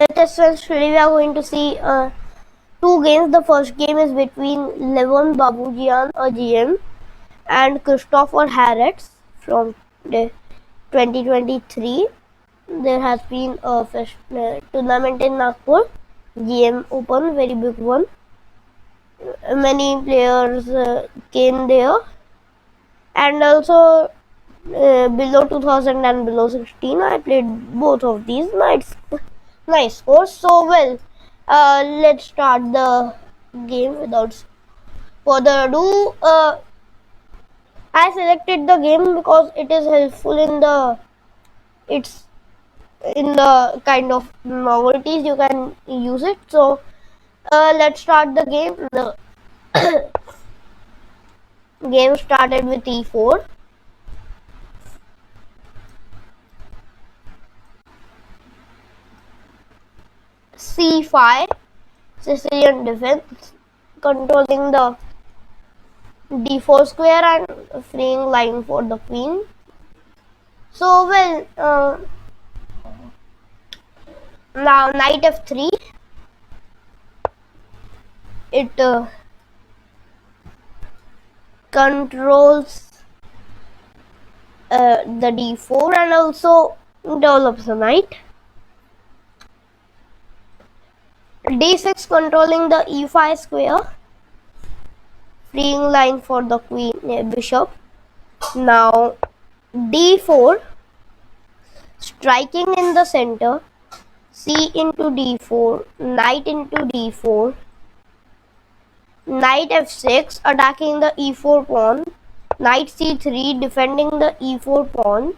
Essentially we are going to see two games. The first game is between Levon Babujian, a GM, and Christopher Harretts from the 2023. There has been a tournament in Nagpur, GM Open, very big one. Many players came there, and also below 2000 and below 16 I played both of these. Nice scores. So well, let's start the game without further ado. I selected the game because it is helpful in the kind of novelties you can use it. So let's start the game. The game started with e4. c5, Sicilian defense, controlling the d4 square and freeing line for the queen. So well, now knight f3. It controls the d4 and also develops the knight. d6 controlling the e5 square, freeing line for the queen bishop. Now d4, striking in the center, c into d4, knight into d4, knight f6 attacking the e4 pawn, knight c3 defending the e4 pawn,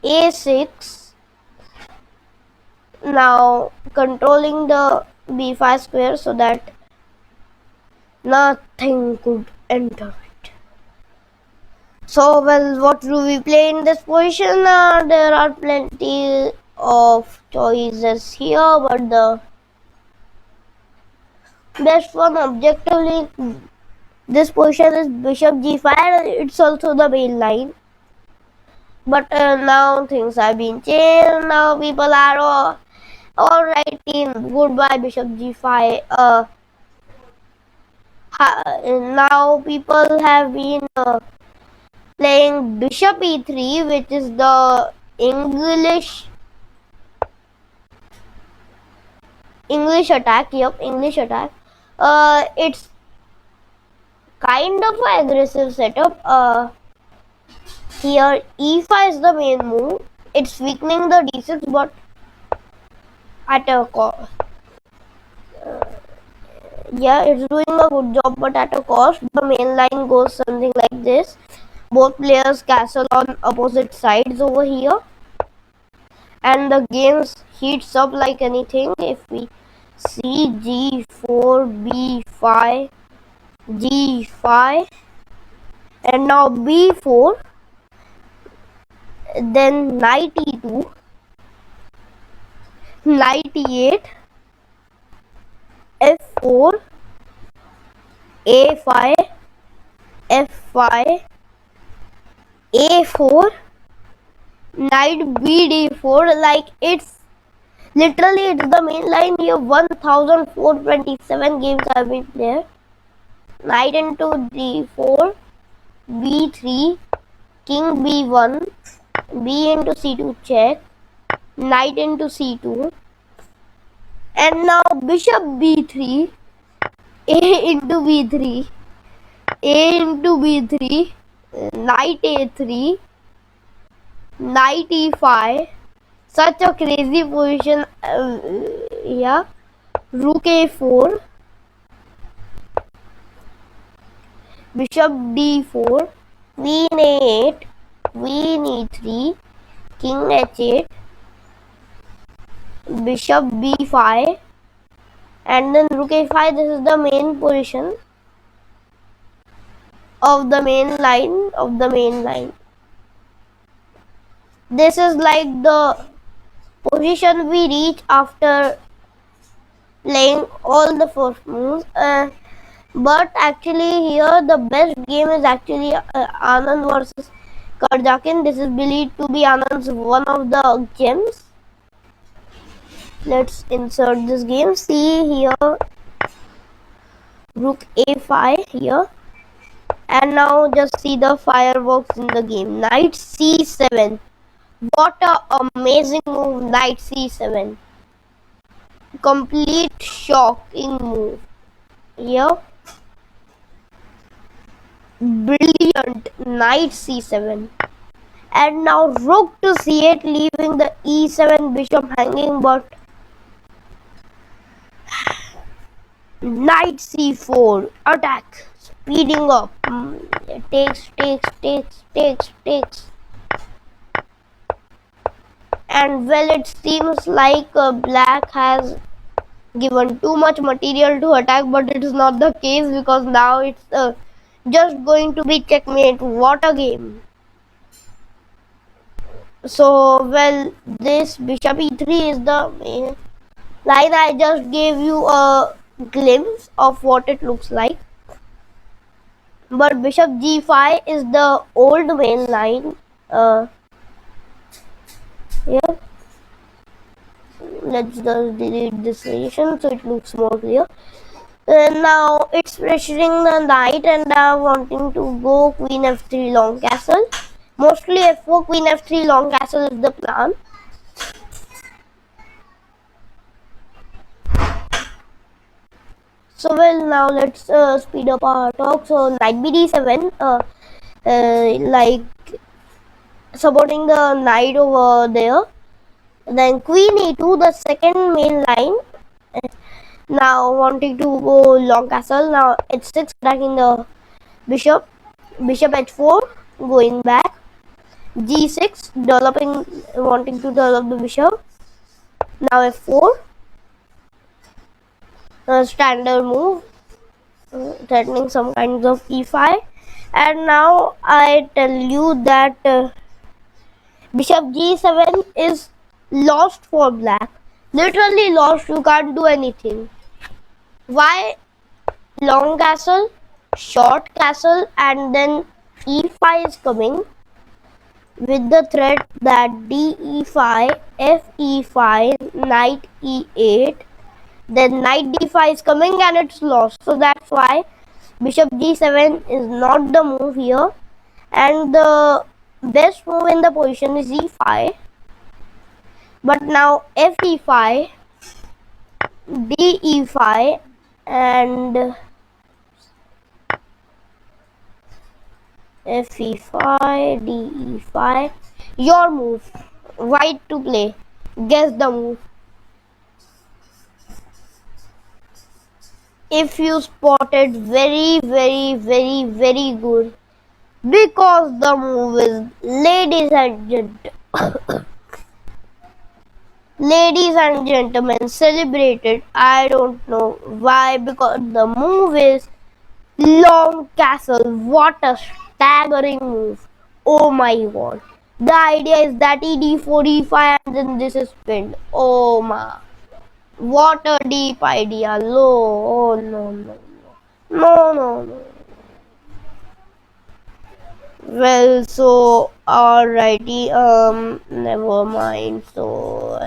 a6, now controlling the b5 square so that nothing could enter it. So well, what do we play in this position? There are plenty of choices here, but the best one objectively this position is bishop g5. It's also the main line, but now things have been changed. Now people are alright team, goodbye bishop g5. Now people have been playing bishop e3, which is the English attack. Yep, English attack. It's kind of an aggressive setup. Here e5 is the main move. It's weakening the d6, but at a cost. Yeah, it's doing a good job, but at a cost. The main line goes something like this. Both players castle on opposite sides over here, and the game heats up like anything. If we see g4, b5, g5, and now b4, then knight e2, knight e8, f4, a5, f5, a4, knight bd4. Like it's the main line here. 1427 games have been played. Knight into d4, b3, king b1, b into c2 check, knight into c2, and now bishop b3, a into b3, a into b3, knight a3, knight e5. Such a crazy position. Yeah, rook a4, bishop d4, queen a8, queen e3, king h8, bishop b5, and then rook a5. This is the main position of the main line. This is like the position we reach after playing all the first moves. But actually here the best game is actually Anand versus Karjakin. This is believed to be Anand's one of the gems. Let's insert this game. See here, rook a5 here. And now just see the fireworks in the game. Knight c7. What a amazing move, knight c7. Complete shocking move. Here. Brilliant, knight c7. And now rook to c8, leaving the e7 bishop hanging, but knight c4 attack, speeding up. Takes. And well, it seems like black has given too much material to attack, but it is not the case because now it's just going to be checkmate. What a game. So well, this bishop e3 is the main line. I just gave you a glimpse of what it looks like, but bishop g5 is the old main line. Here, let's just delete this position so it looks more clear. Now it's pressuring the knight and wanting to go queen f3 long castle. Mostly f4 queen f3 long castle is the plan. So well, now let's speed up our talk. So knight bd7, like supporting the knight over there. Then queen e2, the second main line. Now wanting to go long castle. Now h6, attacking the bishop. Bishop h4, going back. g6, developing, wanting to develop the bishop. Now f4, standard move, threatening some kinds of e5. And now I tell you that bishop g7 is lost for black. Literally lost, you can't do anything. Why? Long castle, short castle, and then e5 is coming with the threat that de5, fe5, knight e8, then knight d5 is coming and it's lost. So that's why bishop g7 is not the move here, and the best move in the position is e5. But now fe5, de5, and fe5, de5. Your move. White to play. Guess the move. If you spotted, very good, because the move is, ladies and gentlemen, celebrated. I don't know why, because the move is long castle. What a staggering move. Oh my god. The idea is that ed4, e5, and then this is pinned. Oh my. What a deep idea. Oh no. Well, so alrighty, never mind. So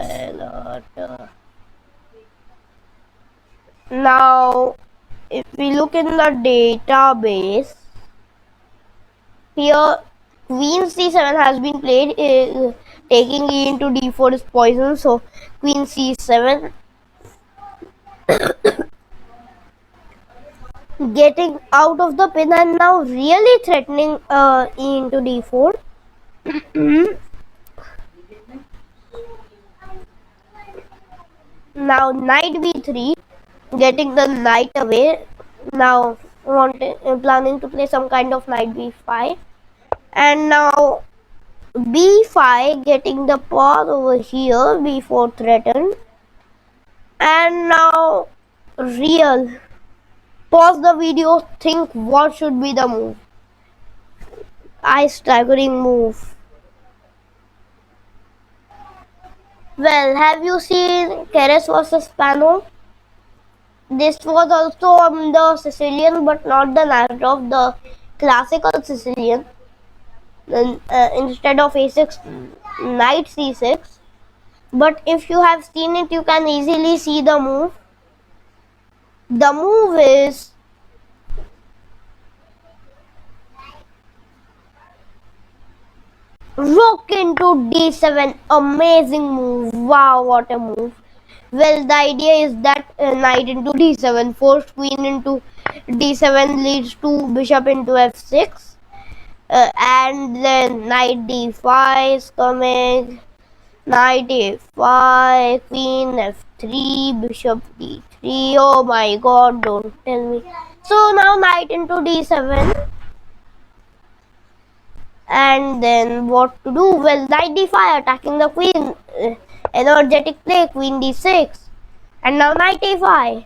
now if we look in the database, here queen c7 has been played. Taking e into d4 is poison, so queen c7, getting out of the pin and now really threatening e into d4. Now knight b3, getting the knight away. Now planning to play some kind of knight b5, and now b5, getting the pawn over here, b4 threatened. And now real, pause the video, think what should be the move. Staggering move. Well, have you seen Keres versus Spano? This was also on the Sicilian, but not the Nazdorf, the classical Sicilian. Then instead of a6, knight c6. But if you have seen it, you can easily see the move. The move is rook into d7. Amazing move. Wow, what a move. Well, the idea is that knight into d7, forced queen into d7 leads to bishop into f6, and then knight d5 is coming, knight a5, queen f3, bishop d3. Oh my god, don't tell me. So now knight into d7, and then what to do? Well, knight d5 attacking the queen, energetic play, queen d6, and now knight a5.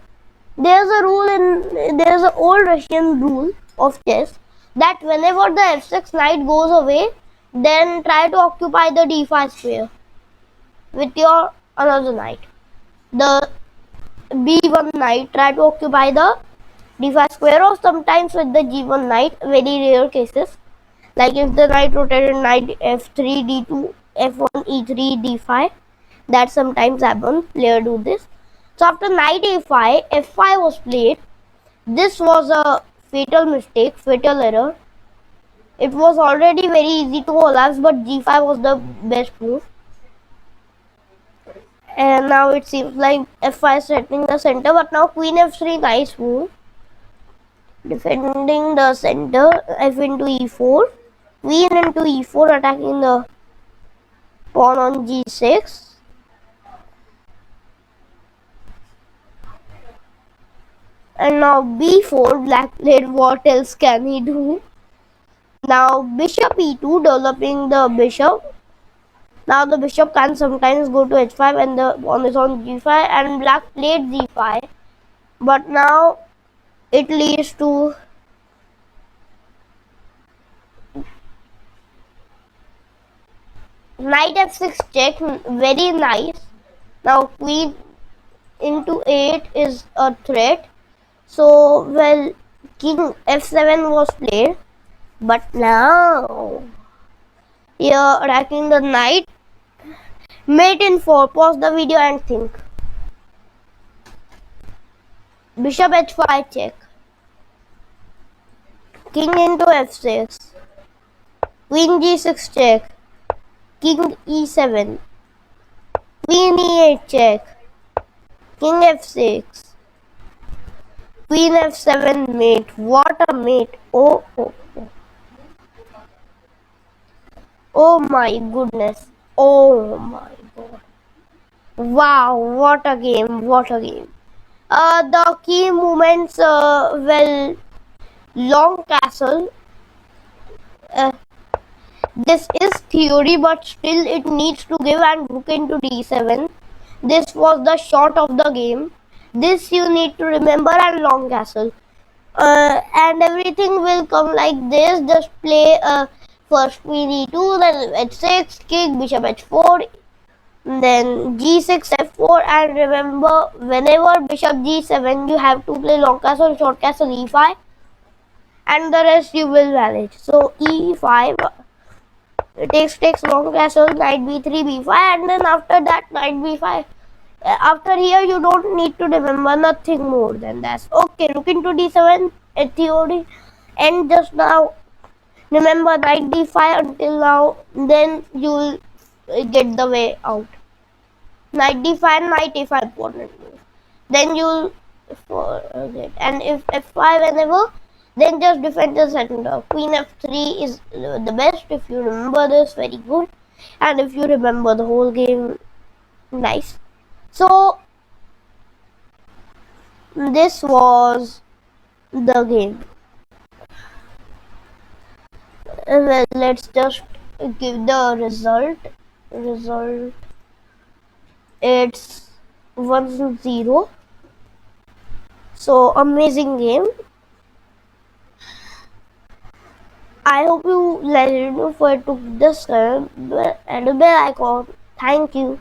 There's an old Russian rule of chess that whenever the f6 knight goes away, then try to occupy the d5 square with your another knight. The b1 knight, try to occupy the d5 square, or sometimes with the g1 knight, very rare cases. Like if the knight rotated, knight f3, d2, f1, e3, d5, that sometimes happens. Player do this. So after knight a5, f5 was played. This was a fatal mistake, fatal error. It was already very easy to collapse, but g5 was the best move. And now it seems like f5 is threatening the center, but now queen f3, nice move. Defending the center, f into e4. Queen into e4, attacking the pawn on g6. And now b4, black played. What else can he do? Now bishop e2, developing the bishop. Now the bishop can sometimes go to h5, and the pawn is on g5, and black played g5. But now it leads to knight f6 check, very nice. Now queen into 8 is a threat. So, well, king f7 was played, but now you're attacking the knight. Mate in 4. Pause the video and think. Bishop h5 check. King into f6. Queen g6 check. King e7. Queen e8 check. King f6. Queen f7 mate. What a mate. Oh, oh, oh. Oh my goodness. Oh my god. Wow, what a game. What a game. The key movements, well, long castle. Uh, this is theory, but still it needs to give, and rook into d7. This was the shot of the game. This you need to remember, and long castle. And everything will come like this. Just play first queen e2, then h6, kick, bishop h4, then g6, f4, and remember, whenever bishop g7, you have to play long castle, short castle, e5, and the rest you will manage. So e5, takes long castle, knight b3, b5, and then after that knight b5. After here you don't need to remember nothing more than that. Okay, rook into d7, a theory, and just now remember knight d5 until now, then you will get the way out. Knight d5, knight a5, important move. Then you'll forget. And if f5 whenever, then just defend the center. Queen f3 is the best. If you remember this, very good. And if you remember the whole game, nice. So this was the game. Well, let's just give the result. It's 1-0. So amazing game. I hope you let it know for it to this and a bell icon. Thank you.